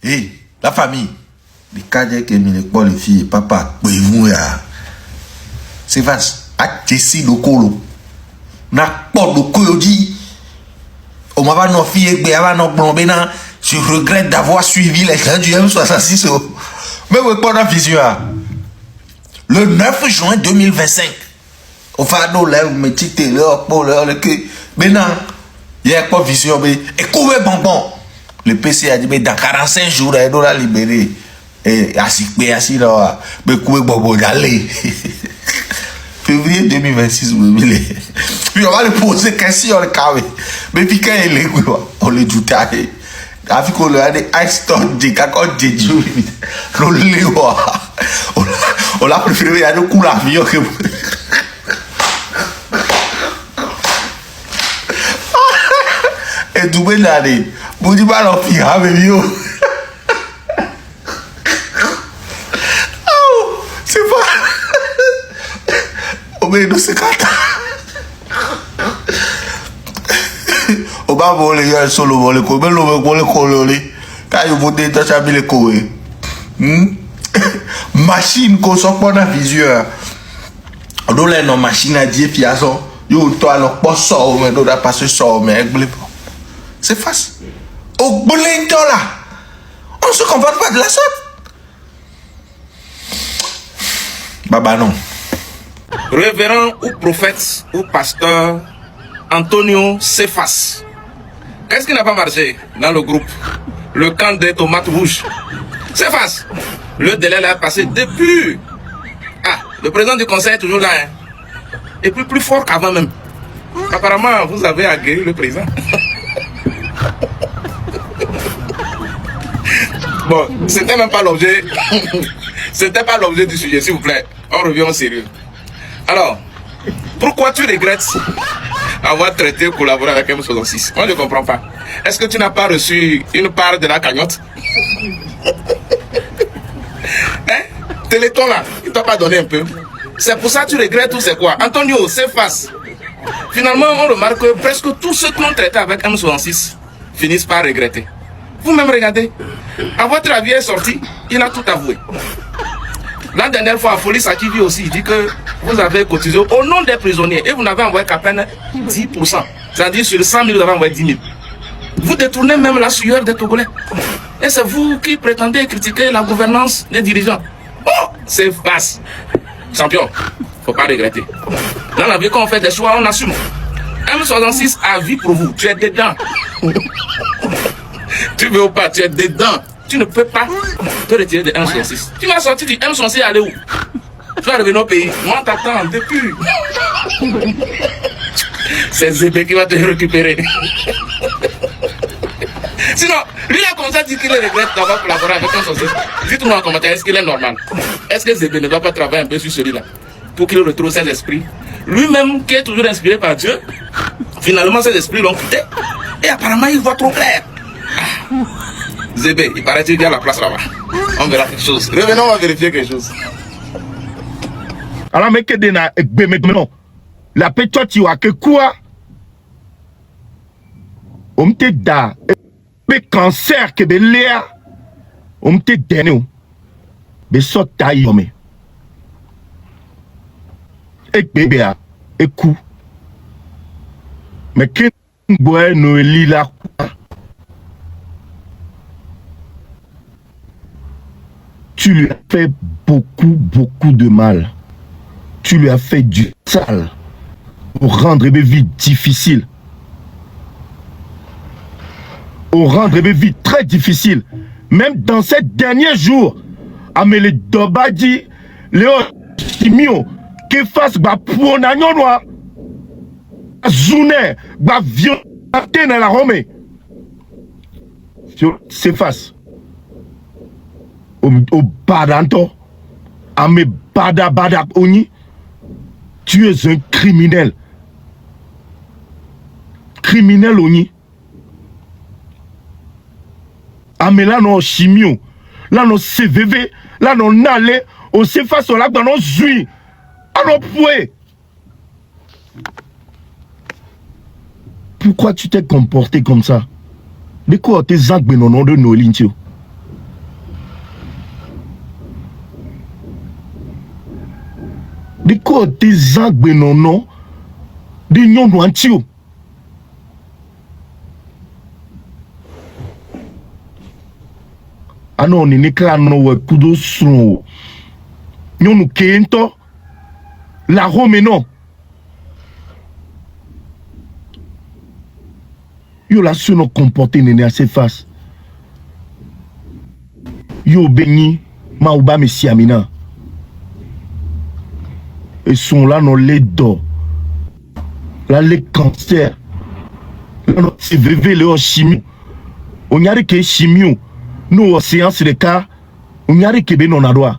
Hé, la famille. Les cadets qui mis les filles, papa, vous ya. C'est vaste. A Jessie le colo. N'a pas de coyote. On m'a pas non fille, je regrette d'avoir suivi les gens du M66. Mais vous pas la vision. Le 9 juin 2025. Au fado là, vous mettez là, pour le que. Maintenant, il y a pas vision. Mais écoutez, bonbon. Le PC a dit, mais dans 45 jours, il doit libérer. Et assis là, mais écoutez, bonbon, d'aller. Février 2026, puis on va lui poser question, le carré. Mais puis quand il est, on le dit, avec qu'on a des ice-stone, des cacottes, des jours, on l'a préféré, il y a des coups l'avion que et tout le monde a dit, vous dites pas l'enfant, mais yo. C'est pas. Oh, mais nous, c'est quand on va voler, il y a un solo voler, comme le voler, quand il faut détacher les couilles. Machine qu'on sort pas dans la vision. On a une machine à dire, puis à ça, yo, toi, alors, pas ça, mais on a passé ça, mais c'est facile. Au boulot là, on ne se comporte pas de la sorte. Baba non. Révérend ou prophète ou pasteur Antonio Cephas. Qu'est-ce qui n'a pas marché dans le groupe? Le camp des tomates rouges. Cephas, le délai l'a passé depuis. Ah, le président du conseil est toujours là. Hein. Et puis plus fort qu'avant même. Apparemment, vous avez aguerri le président. Bon, c'était même pas l'objet. C'était pas l'objet du sujet, s'il vous plaît. On revient au sérieux. Alors, pourquoi tu regrettes avoir traité ou collaboré avec M66? Moi, je ne comprends pas. Est-ce que tu n'as pas reçu une part de la cagnotte? Hein? Téléthon là, il ne t'a pas donné un peu. C'est pour ça que tu regrettes ou c'est quoi? Antonio, c'est face. Finalement, on remarque que presque tous ceux qui ont traité avec M66 finissent par regretter. Vous-même regardez. À votre avis est sorti, il a tout avoué. La dernière fois, Folie Sakivi aussi, il dit que vous avez cotisé au nom des prisonniers et vous n'avez envoyé qu'à peine 10%. C'est-à-dire sur 100 000, vous avez envoyé 10 000. Vous détournez même la sueur des Togolais. Et c'est vous qui prétendez critiquer la gouvernance des dirigeants. Oh, c'est vaste. Champion, faut pas regretter. Dans la vie, quand on fait des choix, on assume. M66 a vie pour vous, tu es dedans. Tu veux ou pas, tu es dedans. Tu ne peux pas te retirer de M66. Tu vas sortir du M66 aller où? Tu vas revenir au pays. Moi, t'attends depuis. C'est Zébé qui va te récupérer. Sinon, lui, il a comme ça dit qu'il regrette d'avoir collaboré avec M66. Dites-moi en commentaire, est-ce qu'il est normal? Est-ce que Zébé ne doit pas travailler un peu sur celui-là pour qu'il retrouve ses esprits? Lui-même, qui est toujours inspiré par Dieu, finalement, ses esprits l'ont quitté. Et apparemment, il voit trop clair. Zébé, il paraît qu'il y a la place là-bas. On verra quelque chose. Revenons, on va vérifier quelque chose. Alors, mais que dena non. La pétote, tu vois que quoi? On te da. Le cancer que de l'air. On te donne. Mais ça taille. Et bébé, et coup. Mais que boit nous lit là. Tu lui as fait beaucoup de mal. Tu lui as fait du sale pour rendre mes vies difficiles. Pour rendre mes vies très difficiles. Même dans ces derniers jours, Amélé Dobadi, Léo Simio, qui fasse ma pounagnon noir, Zouné, ma violence dans la Rome. C'est face. Au Badanto, à mes Bada Oni, tu es un criminel. Criminel Oni. À mes là, non chimio, là, non CVV, là, non Nalé, au CFA, là, dans nos Zui, à nos pouets. Pourquoi tu t'es comporté comme ça? De quoi tes actes non de nos lignes? de côté zangbe non de nyon antio ano ni nekra no we kudo sun nyon kento la Rome non yo la su no comporter nene à ses faces yo béni ma ou ba messi amina et sont là non les dos là les cancers là non CVV le chimie on y a que chimie nous en séance de cas on y a que ben on a droit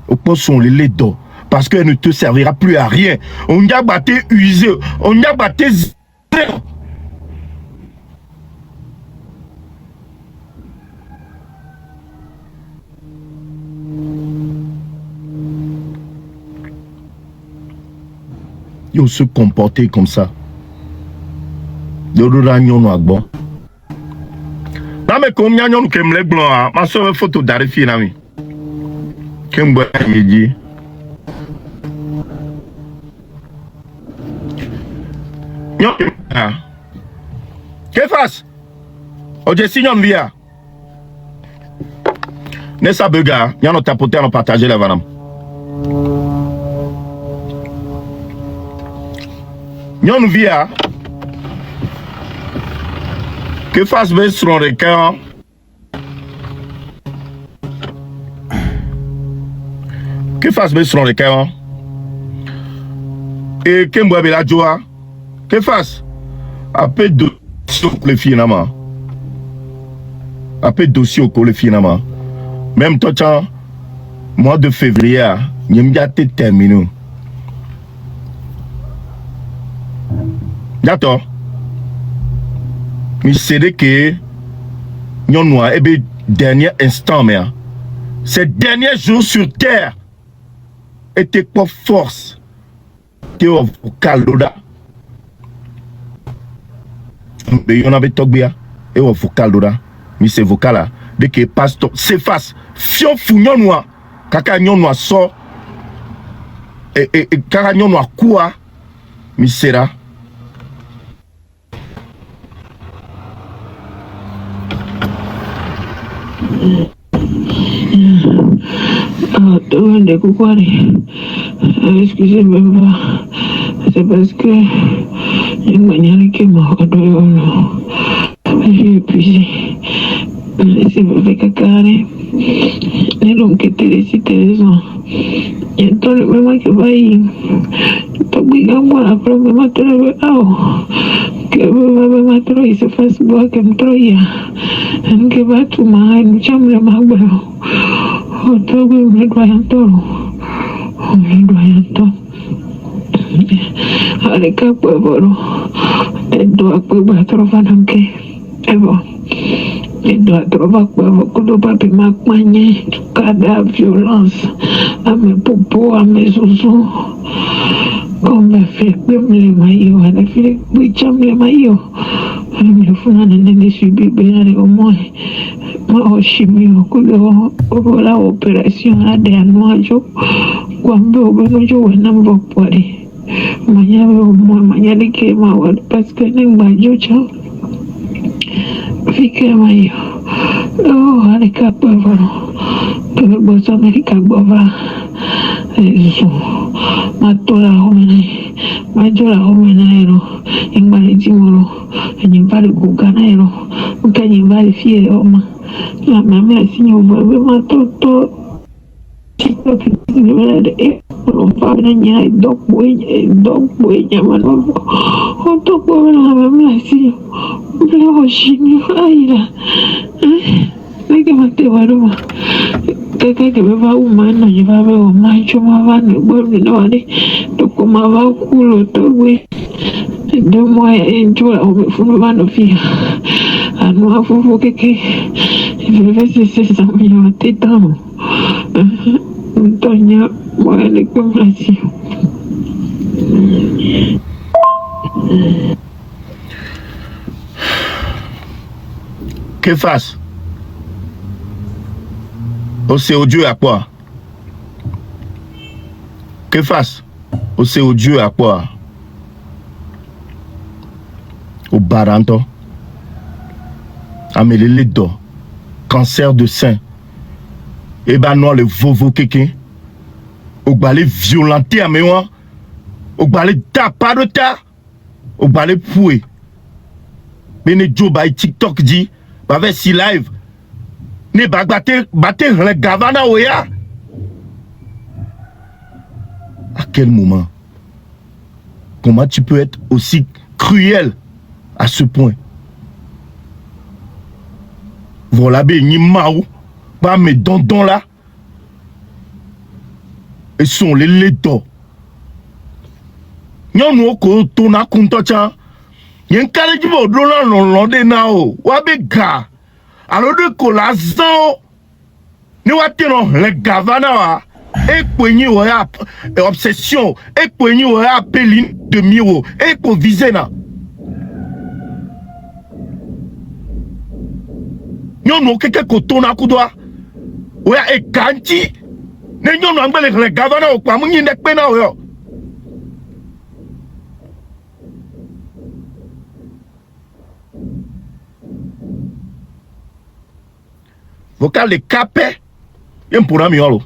au point sont les dos parce qu'elle ne te servira plus à rien on y a batté usé on y a batté yo se comporter comme ça. Yo do la nyon ak bon. Na me kom nyon kem le blanc, ma so photo d'arifi na mi. Kem bo midi. Nyon. Que fasse? Oje si nyon via. Nessa bega, nyon tapoter on partager la vanam. Nyon via que fasse bien sur le cœur que fasse bien sur le cœur et que moi la joie que fasse après dossier pour le finalement après dossier pour le finalement même temps mois de février il y a terminé. D'accord. Mais c'est que nous avons dernier instant, mais ces derniers jours sur terre étaient pas force. Tu es vocal là. Mais on avait tout bien. Et on vocal là. Mais c'est vocal là. Dès que pasteur s'efface, fion fouillon noir, kaka nyon noir sort et kaka nyon noir quoi, mais c'est là. Demandez quoi? Excusez-moi, c'est parce que j'ai manière qui m'a j'ai épuisé. C'est vrai que carré. Et donc, tu raison. Et toi, le même qui va y. Tu as moi la première que il se fasse boire comme toi. Et que va tout mal, nous sommes le marbre. Oh, toi, le doyen toro. Oh, le doyen toro. Allez, capable, voilà. Et doit pas trop fananke. Et bon. Et doit trop pas beaucoup de papier m'accompagner. Cas de violence. À mes poupons, à mes zouzous. Comme me fait les maillots, à la fille, oui, j'aime les maillots. Le fond de subi bien au moins. Moi, chimie, la opération à des noyaux. Quand on joue un nombre pour aller. Manya au moins, manya de qui m'a parce que n'est pas jocha. Fique maillot. Oh, allez, capable. Que le boss américain bova. Matola homena, majola homena ero, ingbali timoro, enyimbali kugana ero, ukanyimbali fie oma. La mama asinyo bwe matoto. Chito kibele de rompa na nya dog boy nyamano. Otoko na mama asinyo. Bele hoshini aira. Nige mate waruma. Kaka que me va humano llevaba o macho mava no vuelve no vale to como va culo to güey de moi en chula o me fue mano fija a no afufu que veces se samio tetamo Antonia muere con así. Que fasse? Oh, c'est odieux à quoi? Que fasse? c'est odieux à quoi? Au baranto. Amélie do. Cancer de sein. Et ben non, le vovo kéké. Au balai violenté à mémoire. Au balai ta pas de ta. Au balai poué. Bene Joe by TikTok dit. Bah si live. Ne batte le gavana oya. À quel moment? Comment tu peux être aussi cruel à ce point? Voilà, ni maou, pas mes dondons là. Ils sont les létos. Nyon no ko tona kuntocha. Yen kale jibo dona non londe nao. Wabe ga. Alors de kolazan. Ni watino le gavana wa. Et poigné wa obsession. Et poigné wa appelin de miro. Et ko visena. Nyon no keke ko tona kudwa. Oya e kanti. Ne nyon no ambele le gavana o kwa munyi nek pena yo. Vocal les capés. Yem pour ami yolo.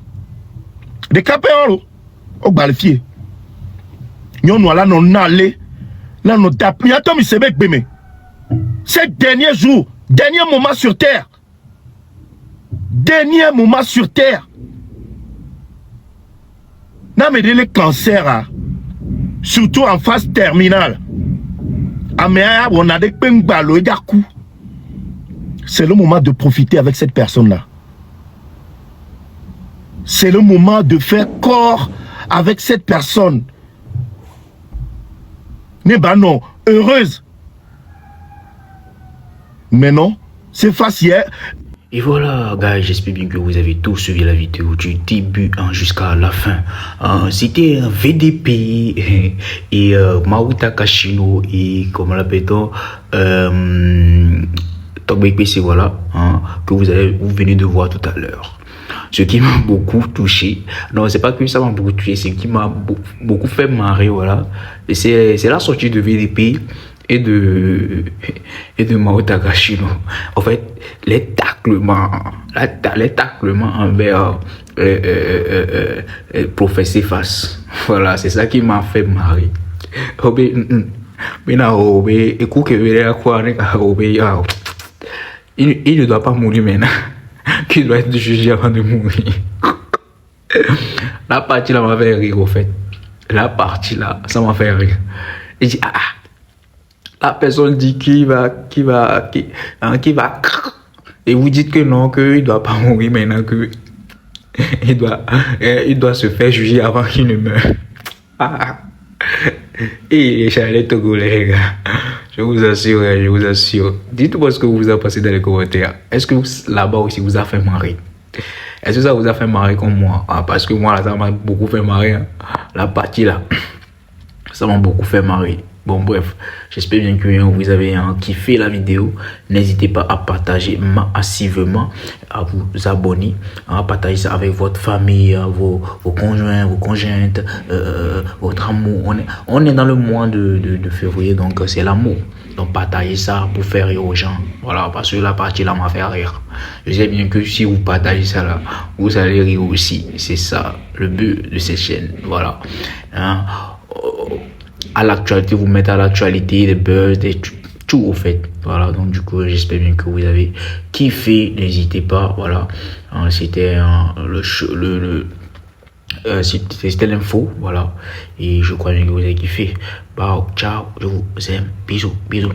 Les capés yolo. O balifié. Nyon no la non nale. Là non tap. Yato mi sebek beme. Ces derniers jours. Dernier moment sur terre. Dernier moment sur terre. N'a me les cancers. Surtout en phase terminale. Améa, on a des pengbalo et d'akou. C'est le moment de profiter avec cette personne-là. C'est le moment de faire corps avec cette personne. Mais bah non, heureuse. Mais non, c'est facile. Et voilà, guys, j'espère bien que vous avez tous suivi la vidéo du début jusqu'à la fin. C'était un VDP et Maruta Kashino et comment l'appelle-t-on Tokbek PC, voilà, que vous venez de voir tout à l'heure. Ce qui m'a beaucoup touché, non, c'est pas que ça m'a beaucoup touché, c'est qui m'a beaucoup fait marrer, voilà. C'est la sortie de VDP et de Maruta Kashino. En fait, les taclements envers Professeur Face. Voilà, c'est ça qui m'a fait marrer. Il ne doit pas mourir maintenant. Qu'il doit être jugé avant de mourir. La partie là m'a fait rire, au fait. La partie là, ça m'a fait rire. Il dit, la personne dit qu'il va. Et vous dites que non, qu'il ne doit pas mourir maintenant, que il doit se faire juger avant qu'il ne meure. Et les chalets togolais, les gars. Je vous assure. Dites-moi ce que vous avez passé dans les commentaires. Est-ce que là-bas aussi vous a fait marrer? Est-ce que ça vous a fait marrer comme moi? Parce que moi, là, ça m'a beaucoup fait marrer. La partie là, ça m'a beaucoup fait marrer. Bon, bref, j'espère bien que vous avez kiffé la vidéo. N'hésitez pas à partager massivement, à vous abonner, à partager ça avec votre famille, vos conjoints, vos conjointes, votre amour. On est dans le mois de février, donc c'est l'amour. Donc partagez ça pour faire rire aux gens. Voilà, parce que la partie là m'a fait rire. Je sais bien que si vous partagez ça là, vous allez rire aussi. C'est ça le but de cette chaîne. Voilà. À l'actualité, vous mettez à l'actualité des buzz, tout au fait. Voilà, donc du coup, j'espère bien que vous avez kiffé. N'hésitez pas, voilà. C'était c'était l'info, voilà. Et je crois bien que vous avez kiffé. Bah, ciao, je vous aime. Bisous, bisous.